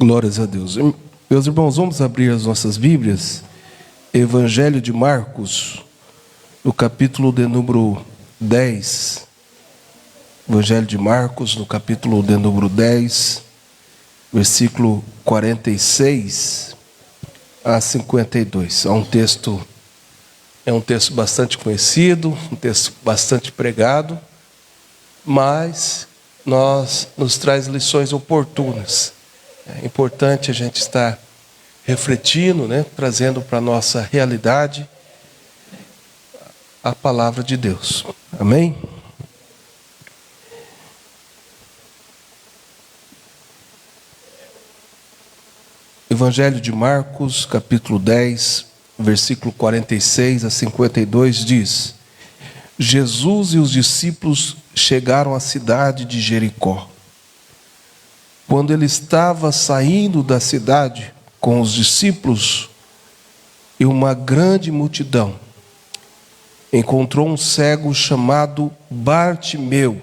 Glórias a Deus. Meus irmãos, vamos abrir as nossas Bíblias. Evangelho de Marcos, no capítulo de número 10. Evangelho de Marcos, no capítulo de número 10, versículo 46 a 52. É um texto bastante conhecido, um texto bastante pregado, mas nos traz lições oportunas. É importante a gente estar refletindo, trazendo para a nossa realidade a palavra de Deus. Amém? Evangelho de Marcos, capítulo 10, versículo 46 a 52 diz: Jesus e os discípulos chegaram à cidade de Jericó. Quando ele estava saindo da cidade com os discípulos e uma grande multidão, encontrou um cego chamado Bartimeu,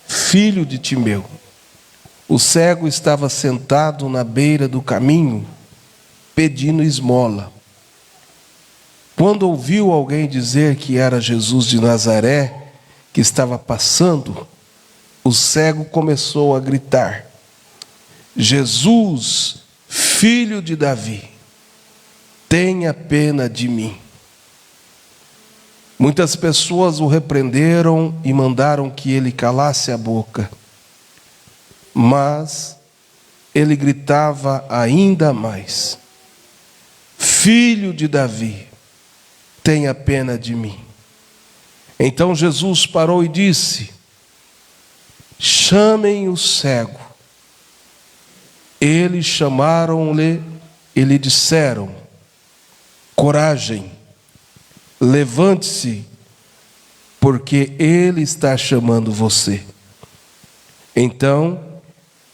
filho de Timeu. O cego estava sentado na beira do caminho, pedindo esmola. Quando ouviu alguém dizer que era Jesus de Nazaré, que estava passando, o cego começou a gritar: Jesus, filho de Davi, tenha pena de mim. Muitas pessoas o repreenderam e mandaram que ele calasse a boca. Mas ele gritava ainda mais: Filho de Davi, tenha pena de mim. Então Jesus parou e disse: chamem o cego. Eles chamaram-lhe e lhe disseram: coragem, levante-se, porque ele está chamando você. Então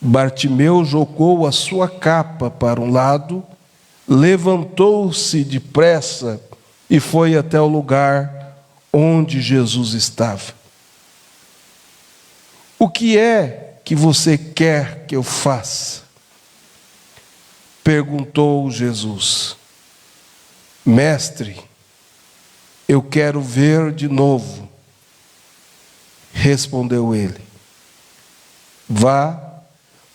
Bartimeu jogou a sua capa para um lado, levantou-se depressa e foi até o lugar onde Jesus estava. O que é que você quer que eu faça? Perguntou Jesus. Mestre, eu quero ver de novo. Respondeu ele. Vá,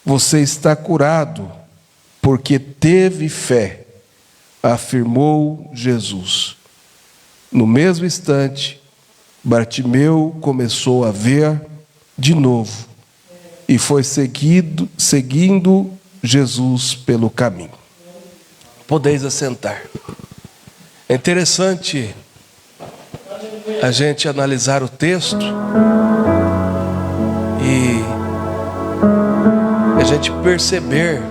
você está curado, porque teve fé, afirmou Jesus. No mesmo instante, Bartimeu começou a ver de novo e foi seguindo Jesus pelo caminho. Podeis assentar. É interessante a gente analisar o texto e a gente perceber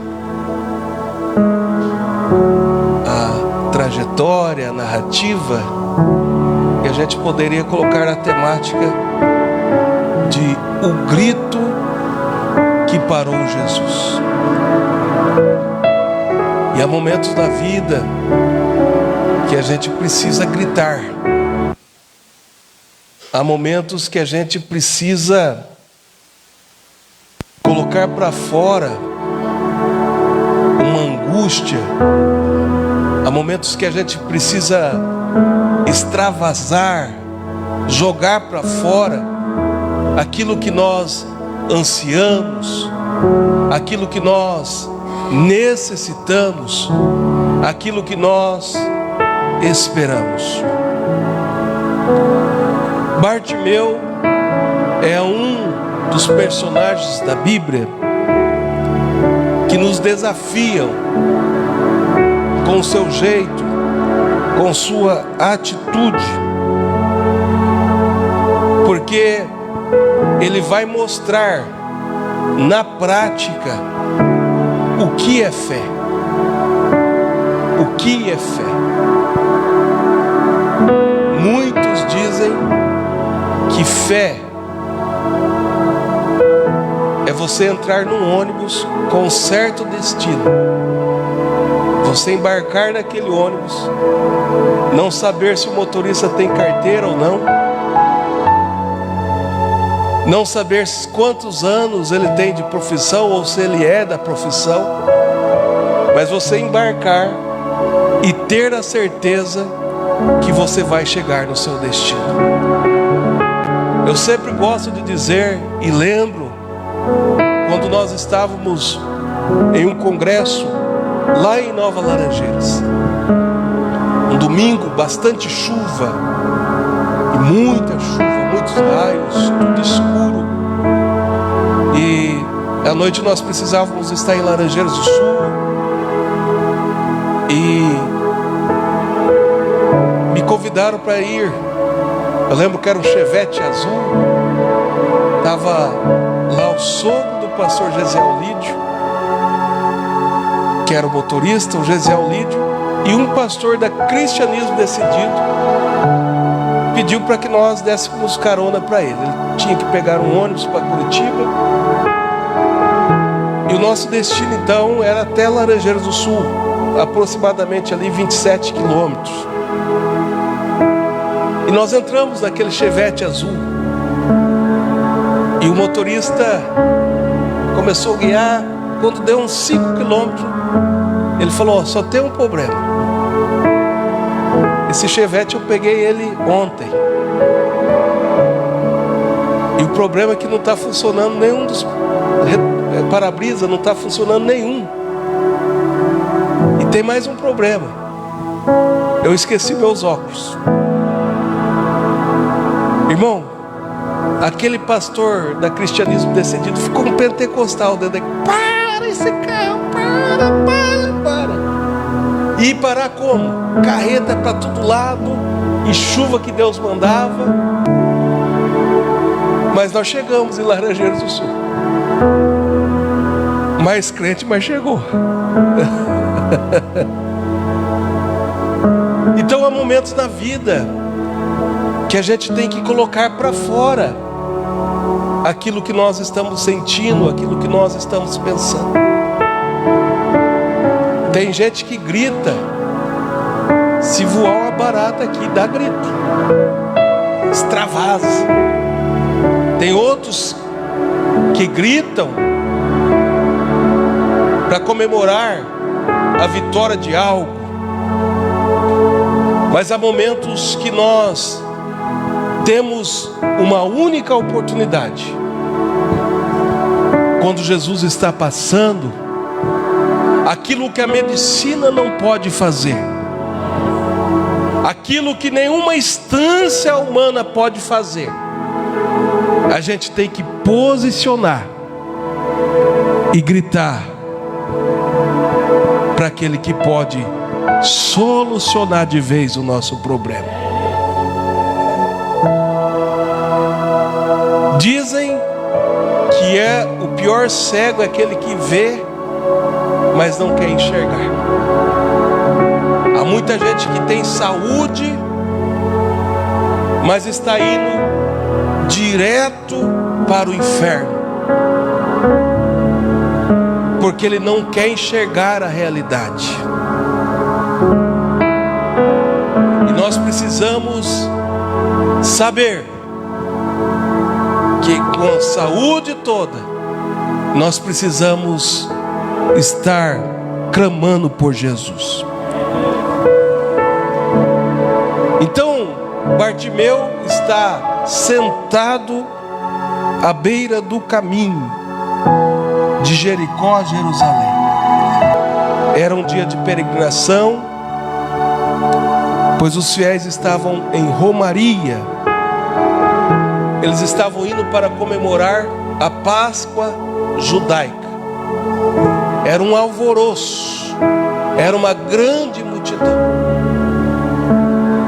a trajetória, a narrativa, e a gente poderia colocar a temática de o grito que parou Jesus. E há momentos da vida que a gente precisa gritar. Há momentos que a gente precisa colocar para fora uma angústia. Há momentos que a gente precisa extravasar, jogar para fora aquilo que nós ansiamos, aquilo que nós necessitamos, aquilo que nós esperamos. Bartimeu é um dos personagens da Bíblia que nos desafiam com o seu jeito, com sua atitude, porque ele vai mostrar na prática o que é fé. O que é fé? Muitos dizem que fé é você entrar num ônibus com um certo destino, você embarcar naquele ônibus, não saber se o motorista tem carteira ou não, não saber quantos anos ele tem de profissão ou se ele é da profissão, mas você embarcar e ter a certeza que você vai chegar no seu destino. Eu sempre gosto de dizer e lembro quando nós estávamos em um congresso lá em Nova Laranjeiras, um domingo, bastante chuva e muita chuva, muitos raios, tudo escuro, e à noite nós precisávamos estar em Laranjeiras do Sul, e me convidaram para ir. Eu lembro que era um Chevette azul, estava lá o sogro do pastor Gesiel Lídio, que era o motorista, o Gesiel Lídio, e um pastor da Cristianismo Decidido pediu para que nós dessemos carona para ele. Ele tinha que pegar um ônibus para Curitiba, e o nosso destino então era até Laranjeiras do Sul, aproximadamente ali 27 quilômetros. E nós entramos naquele Chevette azul, e o motorista começou a guiar. Quando deu uns 5 quilômetros, ele falou: só tem um problema. Esse Chevette eu peguei ele ontem, e o problema é que não está funcionando nenhum dos para-brisa, não está funcionando nenhum. E tem mais um problema: eu esqueci meus óculos. Irmão, aquele pastor da Cristianismo Decidido ficou um pentecostal dentro daqui. Para esse carro, para. E parar como? Carreta para todo lado, e chuva que Deus mandava. Mas nós chegamos em Laranjeiras do Sul. Mais crente, mas chegou. Então há momentos na vida que a gente tem que colocar para fora aquilo que nós estamos sentindo, aquilo que nós estamos pensando. Tem gente que grita, se voar uma barata aqui, dá grito, extravasa. Tem outros que gritam para comemorar a vitória de algo. Mas há momentos que nós temos uma única oportunidade. Quando Jesus está passando, aquilo que a medicina não pode fazer, aquilo que nenhuma instância humana pode fazer, a gente tem que posicionar e gritar para aquele que pode solucionar de vez o nosso problema. Dizem que o pior cego é aquele que vê, mas não quer enxergar. Há muita gente que tem saúde, mas está indo direto para o inferno, porque ele não quer enxergar a realidade. E nós precisamos saber que com a saúde toda, nós precisamos estar clamando por Jesus. Então, Bartimeu está sentado à beira do caminho de Jericó a Jerusalém. Era um dia de peregrinação, pois os fiéis estavam em romaria. Eles estavam indo para comemorar a Páscoa judaica. Era um alvoroço, era uma grande multidão.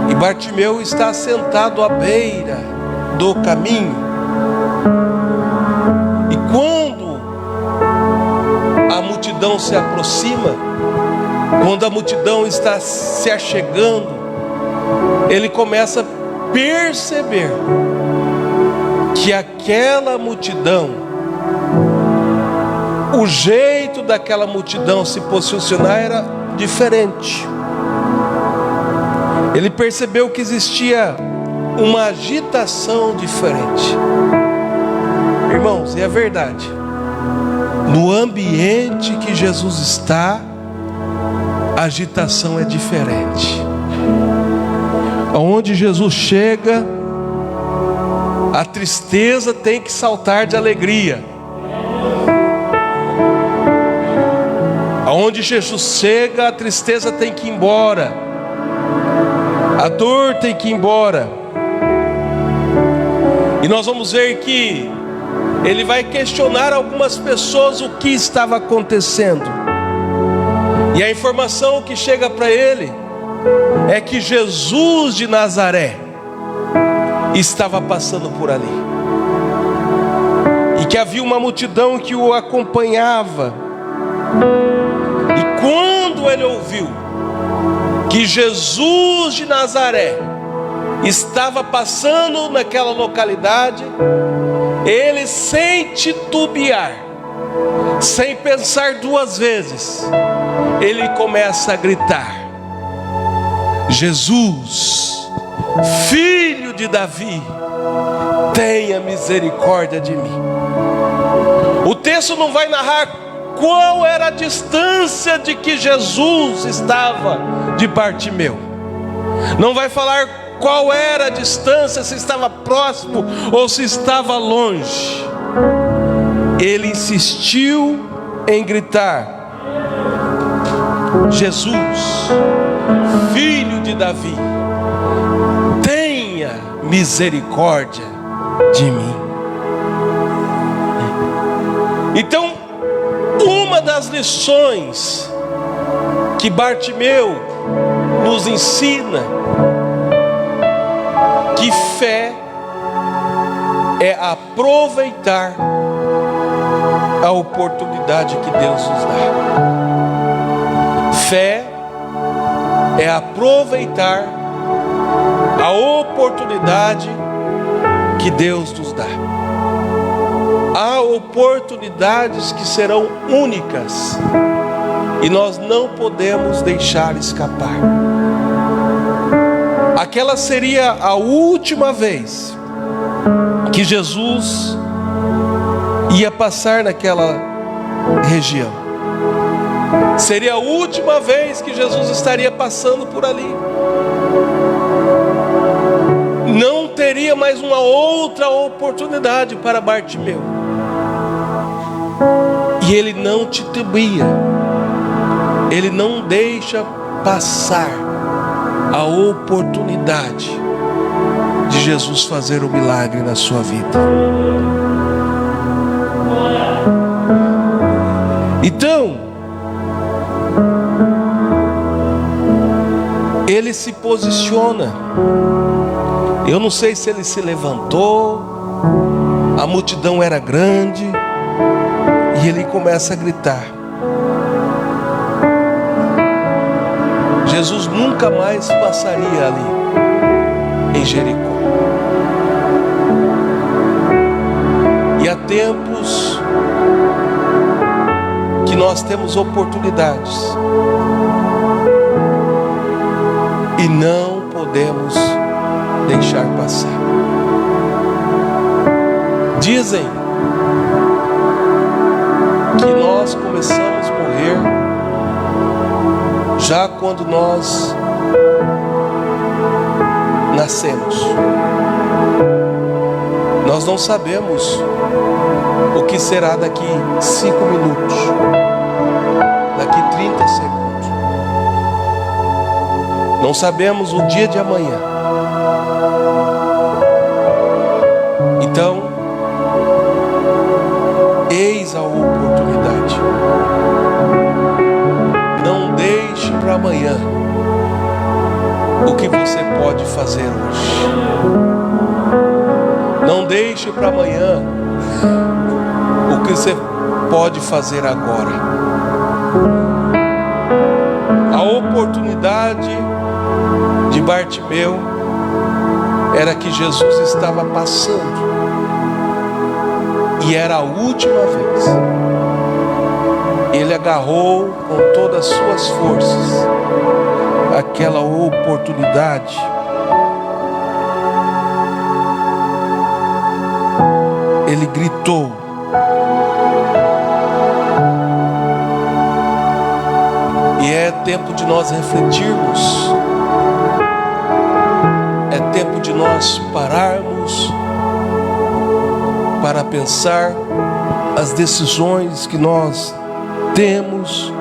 E Bartimeu está sentado à beira do caminho. E quando a multidão se aproxima, quando a multidão está se achegando, ele começa a perceber que aquela multidão, o jeito daquela multidão se posicionar era diferente. Ele percebeu que existia uma agitação diferente. Irmãos, e é verdade, no ambiente que Jesus está, a agitação é diferente. Aonde Jesus chega, a tristeza tem que saltar de alegria. Aonde Jesus chega, a tristeza tem que ir embora, a dor tem que ir embora. E nós vamos ver que ele vai questionar algumas pessoas o que estava acontecendo. E a informação que chega para ele é que Jesus de Nazaré estava passando por ali, e que havia uma multidão que o acompanhava. E quando ele ouviu que Jesus de Nazaré estava passando naquela localidade, ele, sem titubear, sem pensar duas vezes, ele começa a gritar: Jesus, filho de Davi, tenha misericórdia de mim. O texto não vai narrar qual era a distância de que Jesus estava de Bartimeu. Não vai falar qual era a distância, se estava próximo ou se estava longe. Ele insistiu em gritar: Jesus, filho de Davi, tenha misericórdia de mim. Então, uma das lições que Bartimeu nos ensina, que fé é aproveitar a oportunidade que Deus nos dá. Fé é aproveitar a oportunidade que Deus nos dá. Há oportunidades que serão únicas e nós não podemos deixar escapar. Aquela seria a última vez que Jesus ia passar naquela região. Seria a última vez que Jesus estaria passando por ali. Não teria mais uma outra oportunidade para Bartimeu. E ele não titubia, ele não deixa passar a oportunidade de Jesus fazer o milagre na sua vida. Então, ele se posiciona. Eu não sei se ele se levantou, a multidão era grande, e ele começa a gritar. Jesus nunca mais passaria ali em Jericó. E há tempos que nós temos oportunidades e não podemos deixar passar. Dizem que nós começamos a morrer já quando nós nascemos. Nós não sabemos o que será daqui 5 minutos, daqui 30 segundos. Não sabemos o dia de amanhã. Então, eis a oportunidade. Não deixe para amanhã o que você pode fazer hoje. Não deixe para amanhã o que você pode fazer agora. A oportunidade de Bartimeu era que Jesus estava passando. E era a última vez. Ele agarrou com todas as suas forças aquela oportunidade. ele gritou. E é tempo de nós refletirmos, é tempo de nós pararmos para pensar as decisões que nós temos,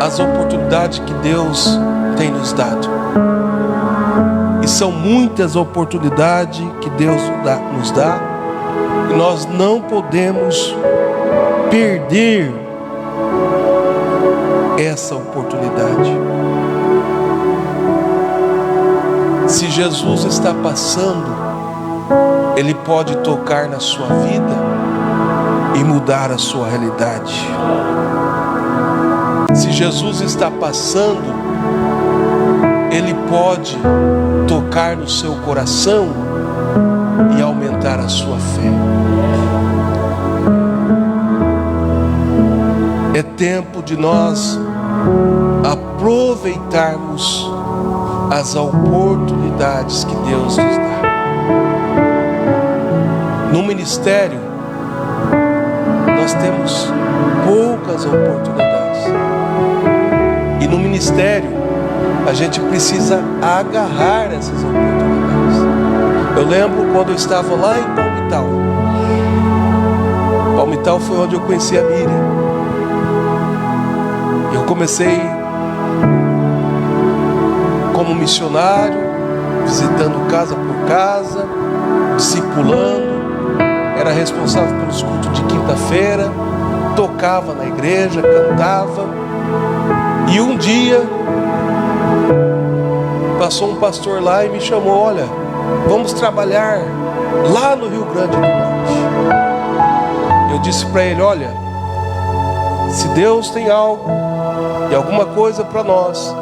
as oportunidades que Deus tem nos dado. E são muitas oportunidades que Deus nos dá, e nós não podemos perder essa oportunidade. Se Jesus está passando, Ele pode tocar na sua vida e mudar a sua realidade. Se Jesus está passando, Ele pode tocar no seu coração e aumentar a sua fé. É tempo de nós aproveitarmos as oportunidades que Deus nos dá. No ministério, nós temos poucas oportunidades. E no ministério, a gente precisa agarrar essas oportunidades. Eu lembro quando eu estava lá em Palmital. Palmital foi onde eu conheci a Miriam. Eu comecei como missionário, visitando casa por casa, discipulando, era responsável pelos cultos de quinta-feira, tocava na igreja, cantava. E um dia passou um pastor lá e me chamou: olha, vamos trabalhar lá no Rio Grande do Norte. Eu disse para ele: olha, se Deus tem algo e alguma coisa para nós,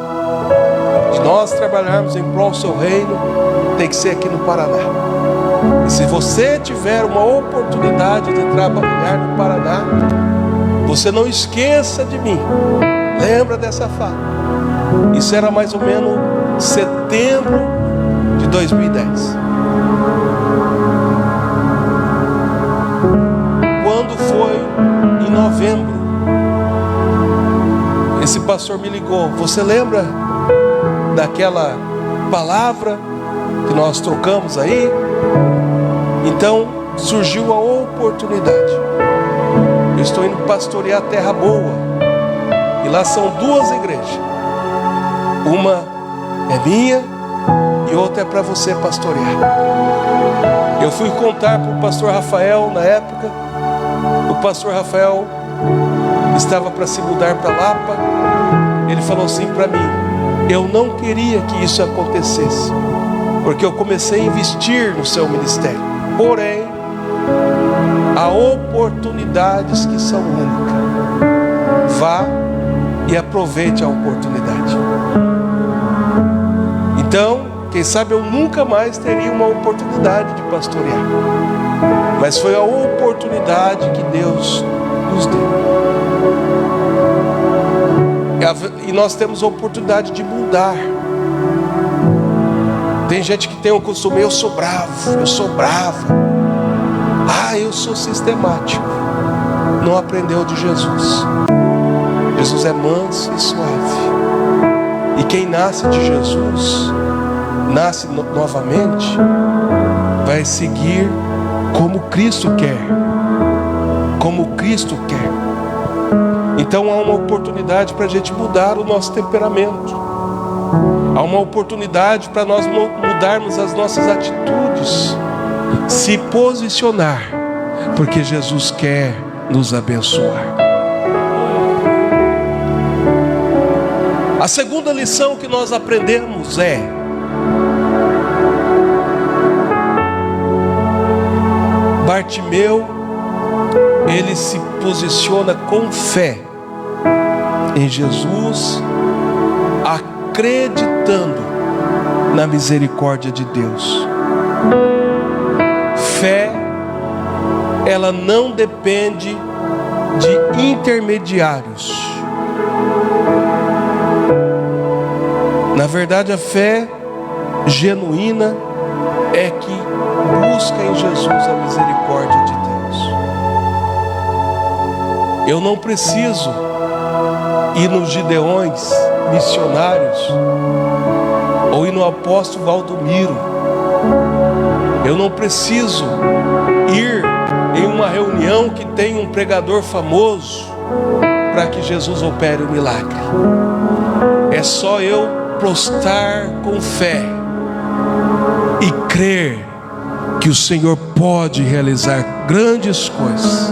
de nós trabalharmos em prol do seu reino, tem que ser aqui no Paraná. E se você tiver uma oportunidade de trabalhar no Paraná, você não esqueça de mim. Lembra dessa fala. Isso era mais ou menos setembro de 2010. Quando foi em novembro, esse pastor me ligou: você lembra daquela palavra que nós trocamos aí? Então surgiu a oportunidade. Eu estou indo pastorear Terra Boa, e lá são duas igrejas. Uma é minha e outra é para você pastorear. Eu fui contar para o pastor Rafael na época. O pastor Rafael estava para se mudar para Lapa. Ele falou assim para mim: eu não queria que isso acontecesse, porque eu comecei a investir no seu ministério. Porém, há oportunidades que são únicas. Vá e aproveite a oportunidade. Então, quem sabe eu nunca mais teria uma oportunidade de pastorear, mas foi a oportunidade que Deus nos deu. E nós temos a oportunidade de mudar. Tem gente que tem o costume: eu sou bravo, eu sou brava, eu sou sistemático. Não aprendeu de Jesus. Jesus é manso e suave. E quem nasce de Jesus, nasce novamente, vai seguir como Cristo quer. Como Cristo quer. Então há uma oportunidade para a gente mudar o nosso temperamento. Há uma oportunidade para nós mudarmos as nossas atitudes. Se posicionar, porque Jesus quer nos abençoar. A segunda lição que nós aprendemos é: Bartimeu, ele se posiciona com fé em Jesus, acreditando na misericórdia de Deus. Fé, ela não depende de intermediários. Na verdade, a fé genuína é que busca em Jesus a misericórdia de Deus. Eu não preciso ir nos Gideões missionários ou ir no apóstolo Valdomiro. Eu não preciso ir em uma reunião que tem um pregador famoso para que Jesus opere o milagre. É só eu prostrar com fé e crer que o Senhor pode realizar grandes coisas.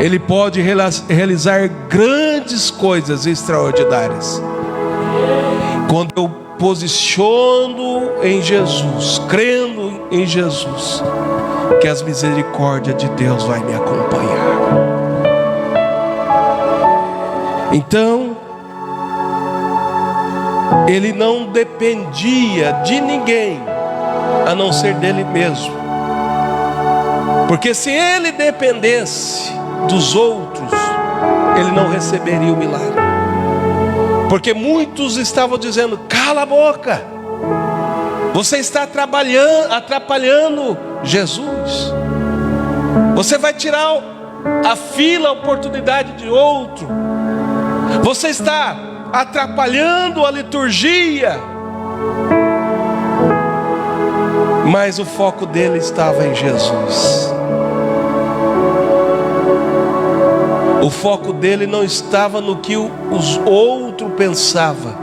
Ele pode realizar grandes coisas extraordinárias. Quando eu posiciono em Jesus, crendo em Jesus, que as misericórdias de Deus vai me acompanhar. Então, ele não dependia de ninguém, a não ser dele mesmo. Porque se ele dependesse dos outros, ele não receberia o milagre. Porque muitos estavam dizendo: cala a boca, você está atrapalhando Jesus. Você vai tirar a fila, a oportunidade de outro. Você está atrapalhando a liturgia. Mas o foco dele estava em Jesus. O foco dele não estava no que os outros pensavam.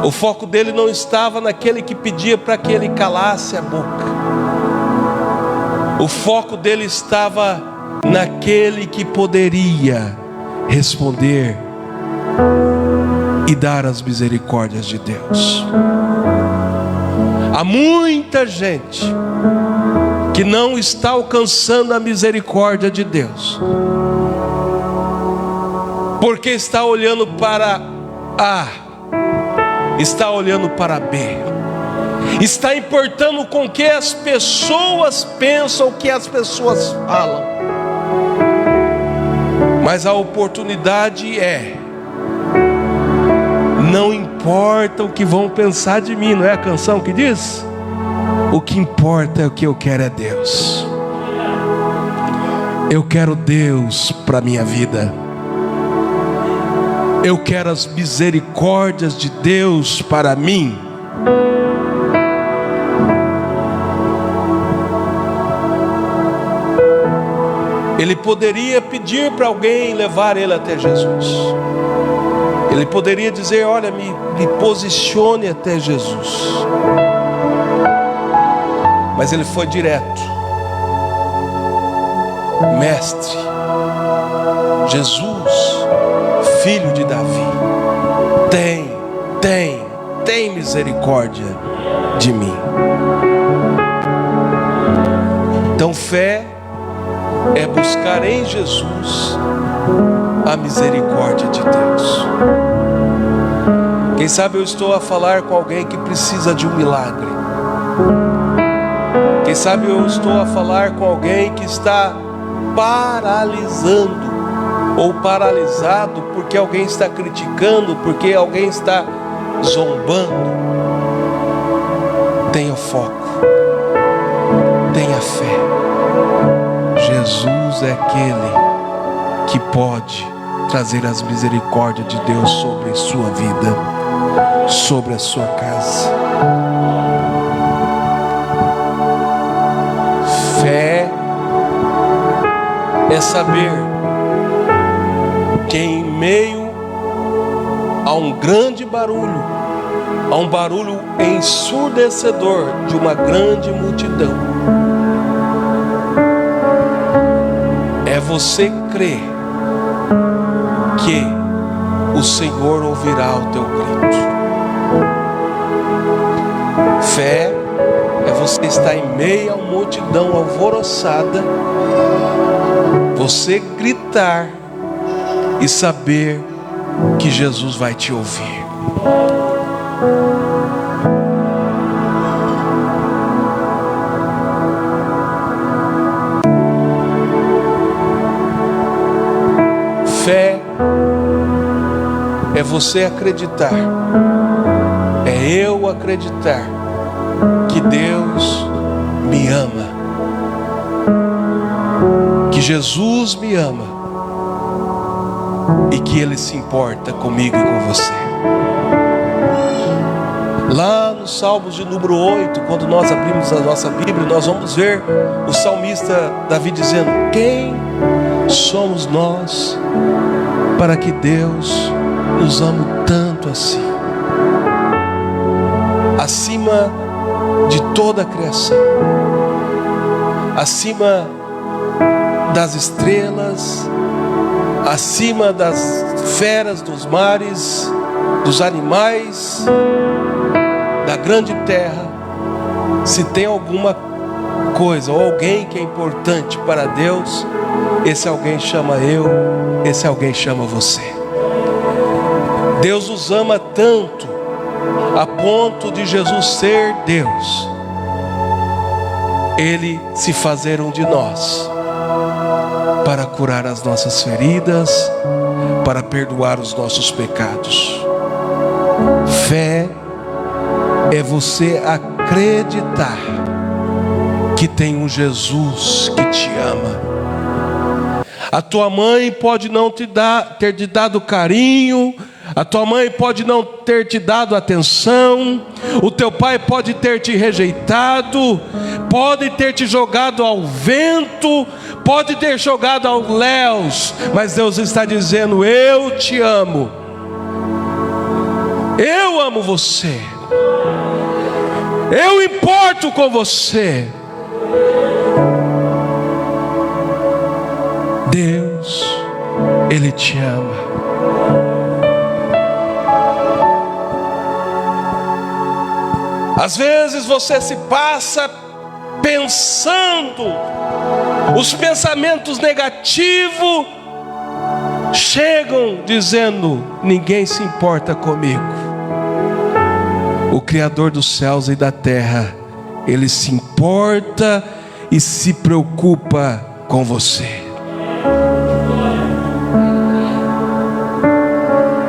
O foco dele não estava naquele que pedia para que ele calasse a boca. O foco dele estava naquele que poderia responder e dar as misericórdias de Deus. Há muita gente que não está alcançando a misericórdia de Deus, porque está olhando para A, está olhando para B, está importando com o que as pessoas pensam, o que as pessoas falam. Mas a oportunidade é: não importa o que vão pensar de mim, não é a canção que diz? O que importa é o que eu quero é Deus. Eu quero Deus para a minha vida. Eu quero as misericórdias de Deus para mim. Ele poderia pedir para alguém levar ele até Jesus. Ele poderia dizer: olha, me posicione até Jesus. Mas ele foi direto: Mestre, Jesus, filho de Davi, tem misericórdia de mim. Então fé é buscar em Jesus a misericórdia de Deus. Quem sabe eu estou a falar com alguém que precisa de um milagre. Quem sabe eu estou a falar com alguém que está paralisando ou paralisado porque alguém está criticando, porque alguém está zombando. Tenha foco, tenha fé. Jesus é aquele que pode trazer as misericórdias de Deus sobre a sua vida, sobre a sua casa. Fé é saber que em meio a um grande barulho, a um barulho ensurdecedor de uma grande multidão, é você crer que o Senhor ouvirá o teu grito. Fé é você estar em meio a uma multidão alvoroçada, você gritar e saber que Jesus vai te ouvir. Fé é você acreditar, é eu acreditar que Deus me ama, que Jesus me ama e que Ele se importa comigo e com você. Lá no Salmos de número 8, quando nós abrimos a nossa Bíblia, nós vamos ver o salmista Davi dizendo: quem somos nós para que Deus nos ame tanto assim? Acima de toda a criação, acima das estrelas, acima das feras dos mares, dos animais, da grande terra, se tem alguma coisa ou alguém que é importante para Deus, esse alguém chama eu, esse alguém chama você. Deus nos ama tanto a ponto de Jesus ser Deus, Ele se fazer um de nós, para curar as nossas feridas, para perdoar os nossos pecados. Fé é você acreditar que tem um Jesus que te ama. A tua mãe pode não ter te dado carinho, a tua mãe pode não ter te dado atenção, o teu pai pode ter te rejeitado, pode ter te jogado ao vento, pode ter jogado aos léus, mas Deus está dizendo: eu te amo, eu amo você, eu importo com você. Deus, Ele te ama. Às vezes você se passa pensando, os pensamentos negativos chegam dizendo: ninguém se importa comigo. O Criador dos céus e da terra, Ele se importa e se preocupa com você.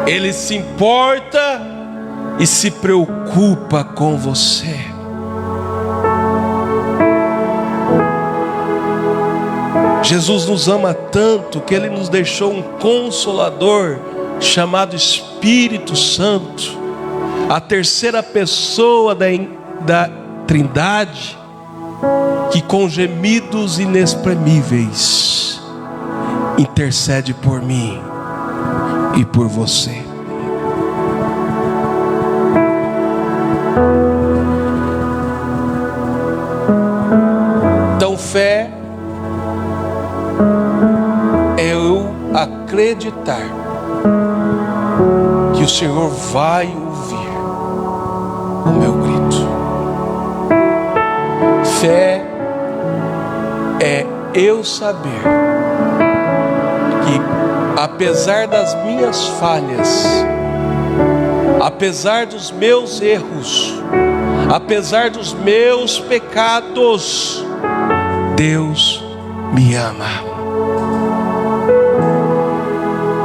Ele se importa e se preocupa com você. Jesus nos ama tanto que Ele nos deixou um Consolador chamado Espírito Santo, a terceira pessoa da Trindade, que com gemidos inexprimíveis intercede por mim e por você. Então fé é eu acreditar que o Senhor vai ouvir o meu grito. Fé é eu saber que, apesar das minhas falhas, apesar dos meus erros, apesar dos meus pecados, Deus me ama.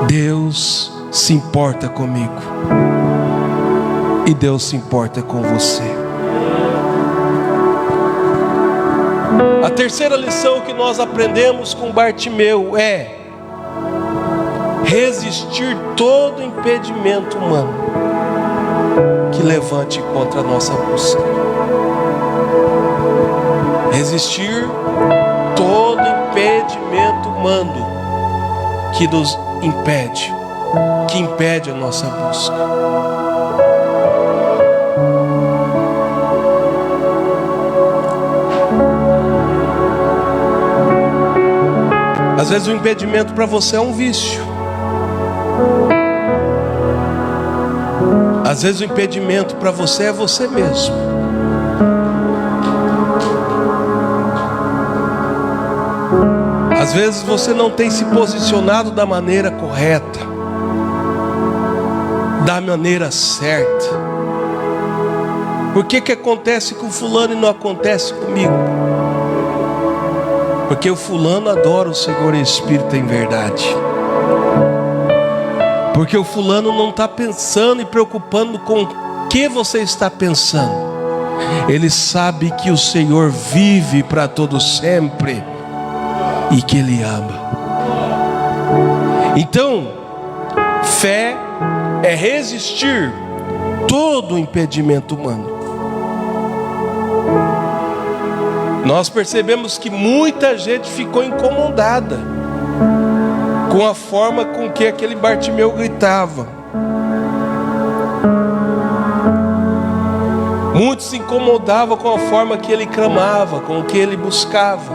Deus se importa comigo e Deus se importa com você. A terceira lição que nós aprendemos com Bartimeu é resistir todo impedimento humano que levante contra a nossa busca. Resistir todo impedimento humano que nos impede, que impede a nossa busca. Às vezes o impedimento para você é um vício. Às vezes o impedimento para você é você mesmo. Às vezes você não tem se posicionado da maneira correta, da maneira certa. Por que acontece com fulano e não acontece comigo? Porque o fulano adora o Senhor em espírito e em verdade. Porque o fulano não está pensando e preocupando com o que você está pensando. Ele sabe que o Senhor vive para todo sempre e que Ele ama. Então, fé é resistir todo impedimento humano. Nós percebemos que muita gente ficou incomodada com a forma com que aquele Bartimeu gritava. Muitos se incomodavam com a forma que ele clamava, com o que ele buscava.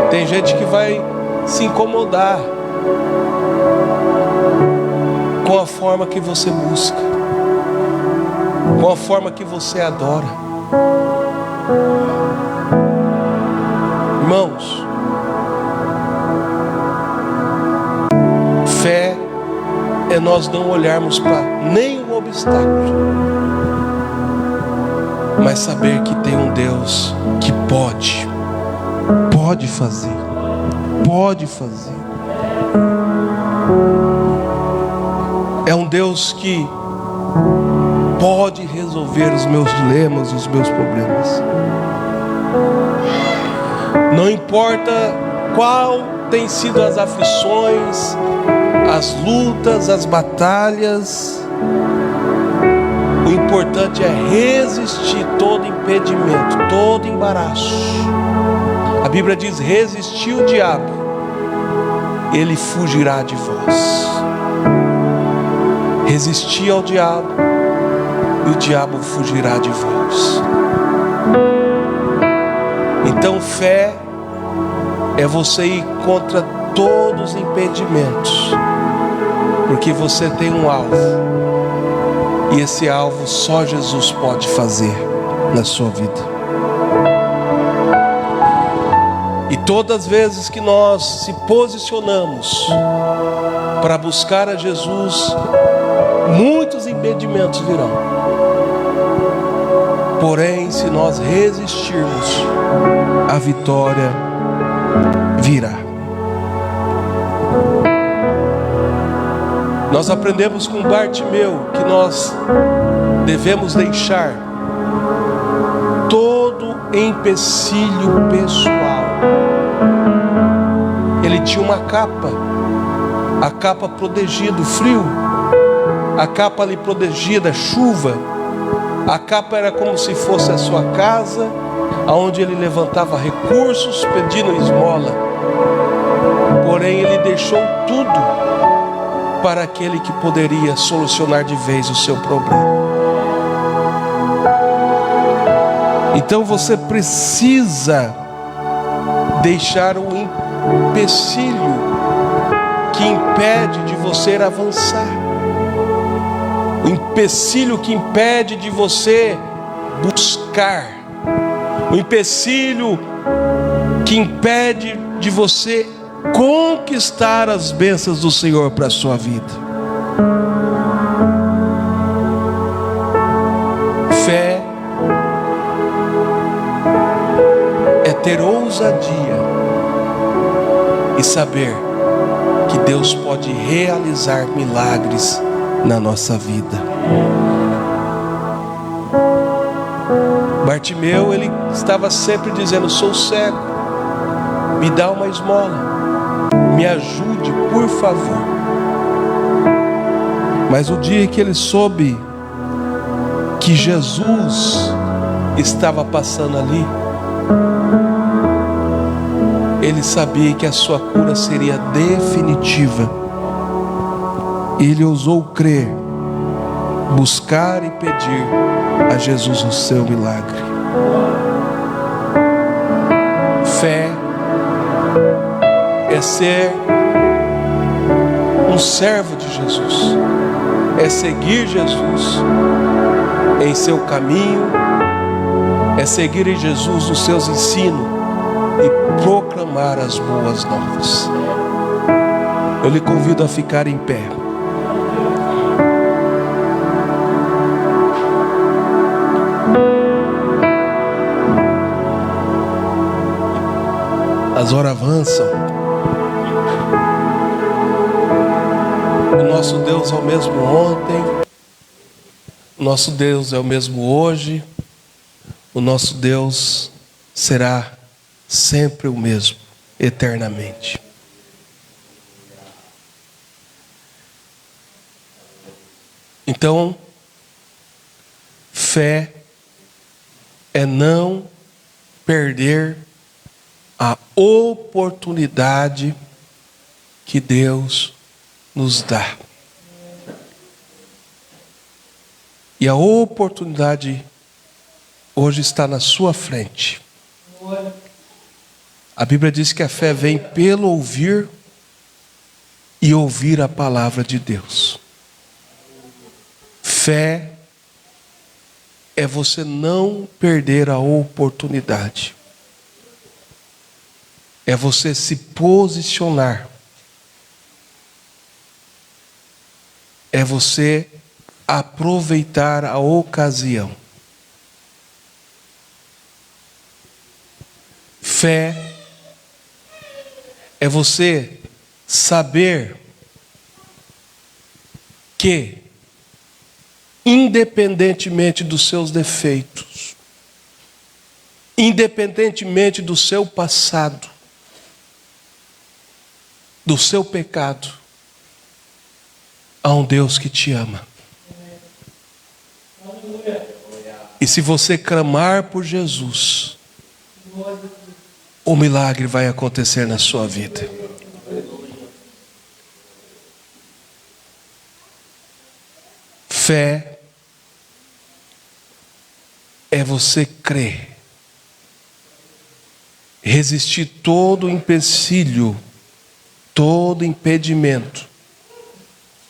Tem gente que vai se incomodar com a forma que você busca, com a forma que você adora. Irmãos, fé é nós não olharmos para nenhum obstáculo, mas saber que tem um Deus que pode fazer, pode fazer. É um Deus que pode resolver os meus dilemas, os meus problemas. Não importa qual tem sido as aflições, as lutas, as batalhas, o importante é resistir todo impedimento, todo embaraço. A Bíblia diz: resistir o diabo, ele fugirá de vós. Resistir ao diabo e o diabo fugirá de vós. Então fé é você ir contra todos os impedimentos, porque você tem um alvo, e esse alvo só Jesus pode fazer na sua vida. E todas as vezes que nós se posicionamos para buscar a Jesus, muitos impedimentos virão. Porém, se nós resistirmos, a vitória virá. Nós aprendemos com Bartimeu que nós devemos deixar todo empecilho pessoal. Ele tinha uma capa, a capa protegia do frio, a capa lhe protegia da chuva, a capa era como se fosse a sua casa, aonde ele levantava recursos pedindo esmola. Porém, ele deixou tudo para aquele que poderia solucionar de vez o seu problema. Então você precisa deixar o empecilho que impede de você avançar, o empecilho que impede de você buscar, o empecilho que impede de você conquistar as bênçãos do Senhor para a sua vida. Fé é ter ousadia e saber que Deus pode realizar milagres na nossa vida. Bartimeu, ele estava sempre dizendo: sou cego, me dá uma esmola, me ajude, por favor. Mas o dia que ele soube que Jesus estava passando ali, ele sabia que a sua cura seria definitiva. Ele ousou crer, buscar e pedir a Jesus o seu milagre. Fé é ser um servo de Jesus, é seguir Jesus em seu caminho, é seguir em Jesus os seus ensinos e proclamar as boas novas. Eu lhe convido a ficar em pé. As horas avançam. O nosso Deus é o mesmo ontem, o nosso Deus é o mesmo hoje o nosso Deus será sempre o mesmo, eternamente. Então, fé é não perder a oportunidade que Deus nos dá. E a oportunidade hoje está na sua frente. A Bíblia diz que a fé vem pelo ouvir e ouvir a palavra de Deus. Fé é você não perder a oportunidade. É você se posicionar. É você aproveitar a ocasião. Fé é você saber que, independentemente dos seus defeitos, independentemente do seu passado, do seu pecado, há um Deus que te ama. E se você clamar por Jesus, o milagre vai acontecer na sua vida. Fé é você crer, resistir todo empecilho, todo impedimento,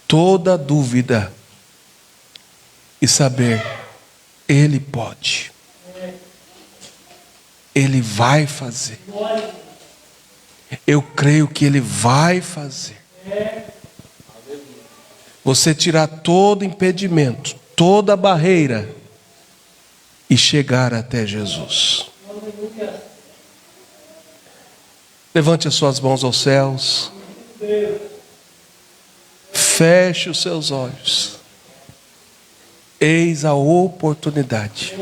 toda dúvida e saber, Ele pode, Ele vai fazer. Eu creio que Ele vai fazer. Você tirar todo impedimento, toda barreira e chegar até Jesus. Levante as suas mãos aos céus. Feche os seus olhos. Eis a oportunidade.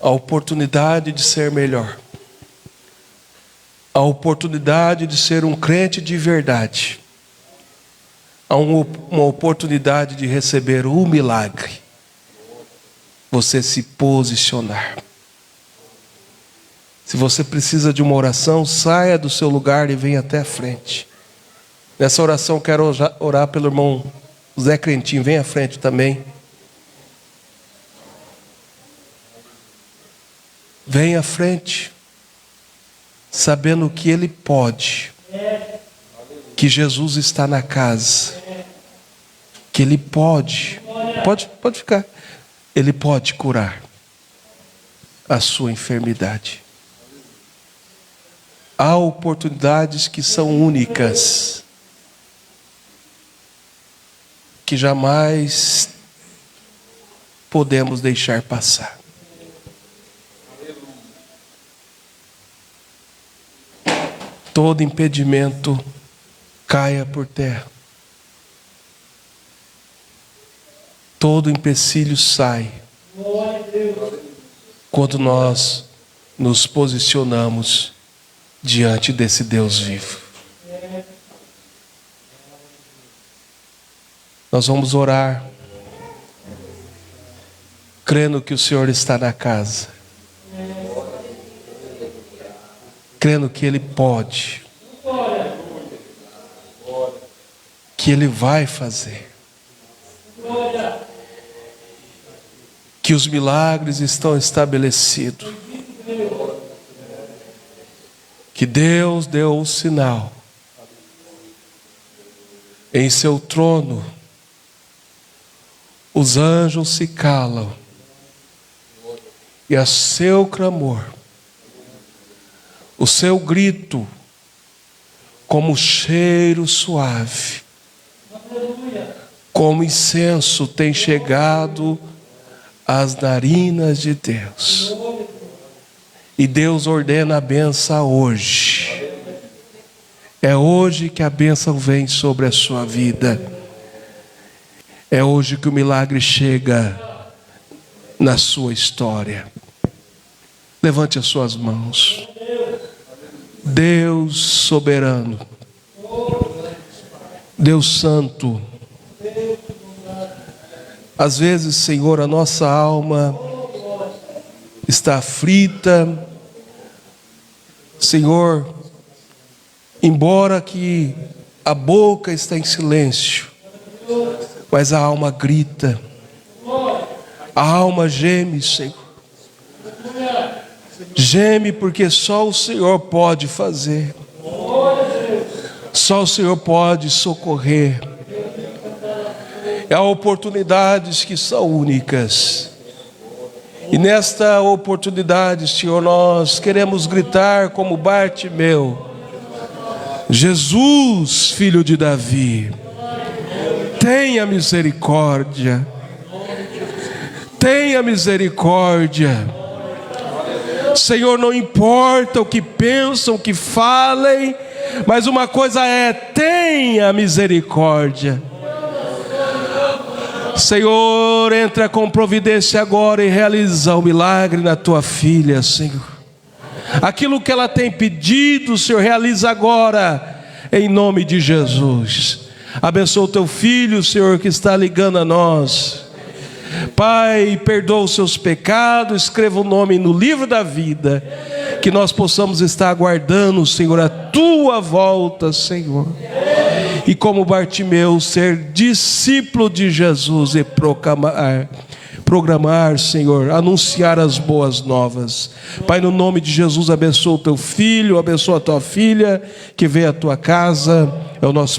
A oportunidade de ser melhor. A oportunidade de ser um crente de verdade. Há uma oportunidade de receber o milagre. Você se posicionar. Se você precisa de uma oração, saia do seu lugar e venha até a frente. Nessa oração quero orar pelo irmão Zé Crentinho. Vem à frente também. Vem à frente, sabendo que Ele pode, que Jesus está na casa, que Ele pode ficar, Ele pode curar a sua enfermidade. Há oportunidades que são únicas, que jamais podemos deixar passar. Todo impedimento caia por terra. Todo empecilho sai quando nós nos posicionamos diante desse Deus vivo. Nós vamos orar, crendo que o Senhor está na casa, crendo que Ele pode, que Ele vai fazer, que os milagres estão estabelecidos, que Deus deu o sinal, em seu trono os anjos se calam, e a seu clamor, o seu grito, como cheiro suave, como incenso tem chegado às narinas de Deus. E Deus ordena a bênção hoje. É hoje que a bênção vem sobre a sua vida. É hoje que o milagre chega na sua história. Levante as suas mãos. Deus soberano, Deus santo, às vezes, Senhor, a nossa alma está aflita, Senhor, embora que a boca está em silêncio, mas a alma grita, a alma geme, Senhor. Geme porque só o Senhor pode fazer, só o Senhor pode socorrer. Há oportunidades que são únicas, e nesta oportunidade, Senhor, nós queremos gritar como Bartimeu: Jesus, filho de Davi, tenha misericórdia, tenha misericórdia. Senhor, não importa o que pensam, o que falem, mas uma coisa é: tenha misericórdia. Senhor, entra com providência agora e realiza o milagre na tua filha, Senhor. Aquilo que ela tem pedido, Senhor, realiza agora, em nome de Jesus. Abençoa o teu filho, Senhor, que está ligando a nós. Pai, perdoa os seus pecados, escreva o nome no livro da vida, que nós possamos estar aguardando, Senhor, a tua volta, Senhor. E como Bartimeu, ser discípulo de Jesus e programar, Senhor, anunciar as boas novas. Pai, no nome de Jesus, abençoa o teu filho, abençoa a tua filha, que veio à tua casa, é o nosso